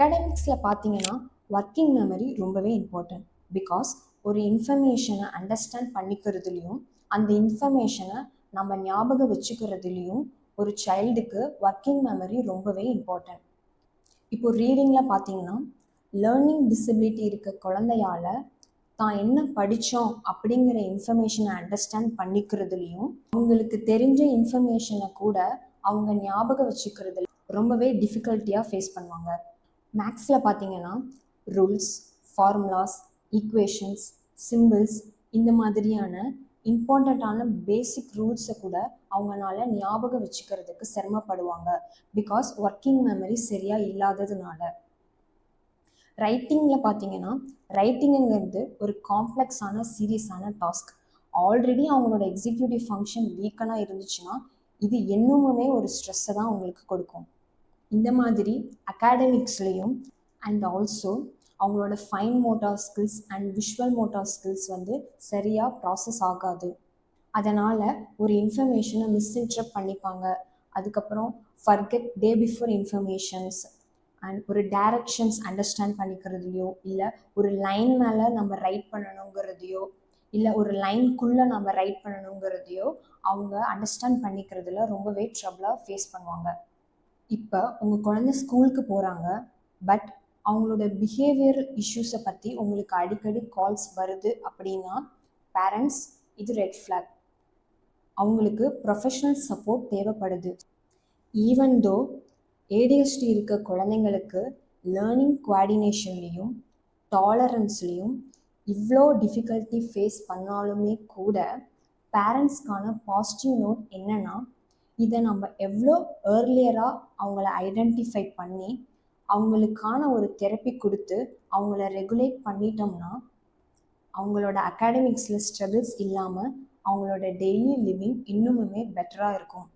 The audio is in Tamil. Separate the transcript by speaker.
Speaker 1: அகாடமிக்ஸில் பார்த்தீங்கன்னா ஒர்க்கிங் மெமரி ரொம்பவே இம்பார்ட்டன்ட். பிகாஸ் ஒரு இன்ஃபர்மேஷனை அண்டர்ஸ்டாண்ட் பண்ணிக்கிறதுலையும் அந்த இன்ஃபர்மேஷனை நம்ம ஞாபகம் வச்சுக்கிறதுலையும் ஒரு சைல்டுக்கு ஒர்க்கிங் மெமரி ரொம்பவே இம்பார்ட்டன்ட். இப்போ ரீடிங்கில் பார்த்தீங்கன்னா லேர்னிங் டிசபிலிட்டி இருக்க குழந்தையால தான் என்ன படித்தோம் அப்படிங்கிற இன்ஃபர்மேஷனை அண்டர்ஸ்டாண்ட் பண்ணிக்கிறதுலையும் அவங்களுக்கு தெரிஞ்ச இன்ஃபர்மேஷனை கூட அவங்க ஞாபகம் வச்சுக்கிறதுல ரொம்பவே டிஃபிகல்ட்டியாக ஃபேஸ் பண்ணுவாங்க. மேக்ஸில் பார்த்தீங்கன்னா ரூல்ஸ், ஃபார்முலாஸ், ஈக்குவேஷன்ஸ், சிம்பிள்ஸ் இந்த மாதிரியான இம்பார்ட்டண்ட்டான பேசிக் ரூல்ஸை கூட அவங்களால ஞாபகம் வச்சுக்கிறதுக்கு சிரமப்படுவாங்க. பிகாஸ் ஒர்க்கிங் மெமரி சரியாக இல்லாததுனால. ரைட்டிங்கில் பார்த்தீங்கன்னா ரைட்டிங்குங்கிறது ஒரு காம்ப்ளெக்ஸான சீரியஸான டாஸ்க். ஆல்ரெடி அவங்களோட எக்ஸிக்யூட்டிவ் ஃபங்க்ஷன் வீக்கனாக இருந்துச்சுன்னா இது இன்னுமுமே ஒரு ஸ்ட்ரெஸ்ஸை தான் அவங்களுக்கு கொடுக்கும். இந்த மாதிரி அகாடமிக்ஸ்லேயும் அண்ட் ஆல்சோ அவங்களோட fine motor skills and visual motor skills சரியாக ப்ராசஸ் ஆகாது. அதனால் ஒரு இன்ஃபர்மேஷனை மிஸ்இன்டர்ப்ட் பண்ணிப்பாங்க. அதுக்கப்புறம் forget day before informations and ஒரு டைரக்ஷன்ஸ் அண்டர்ஸ்டாண்ட் பண்ணிக்கிறதுலையோ இல்லை ஒரு லைன் மேலே நம்ம ரைட் பண்ணணுங்கிறதையோ இல்லை ஒரு லைனுக்குள்ளே நம்ம ரைட் பண்ணணுங்கிறதையோ அவங்க அண்டர்ஸ்டாண்ட் பண்ணிக்கிறதுல ரொம்பவே ட்ரபிளாக ஃபேஸ் பண்ணுவாங்க. இப்போ உங்கள் குழந்தை ஸ்கூலுக்கு போகிறாங்க, பட் அவங்களோட பிஹேவியர் இஷ்யூஸை பற்றி உங்களுக்கு அடிக்கடி கால்ஸ் வருது அப்படின்னா பேரண்ட்ஸ் இது ரெட் ஃப்ளாக். அவங்களுக்கு ப்ரொஃபஷ்னல் சப்போர்ட் தேவைப்படுது. ஈவன் தோ ஏடிஹெச்டி இருக்க குழந்தைங்களுக்கு லேர்னிங் கோஆர்டினேஷன்லேயும் டாலரன்ஸ்லேயும் இவ்வளோ டிஃபிகல்ட்டி ஃபேஸ் பண்ணாலுமே கூட பேரண்ட்ஸ்க்கான பாசிட்டிவ் நோட் என்னென்னா இதை நம்ம எவ்வளோ ஏர்லியராக அவங்கள ஐடென்டிஃபை பண்ணி அவங்களுக்கான ஒரு தெரப்பி கொடுத்து அவங்கள ரெகுலேட் பண்ணிட்டோம்னா அவங்களோட அகாடமிக்ஸில் ஸ்ட்ரகிள்ஸ் இல்லாமல் அவங்களோட டெய்லி லிவிங் இன்னுமுமே பெட்டராக இருக்கும்.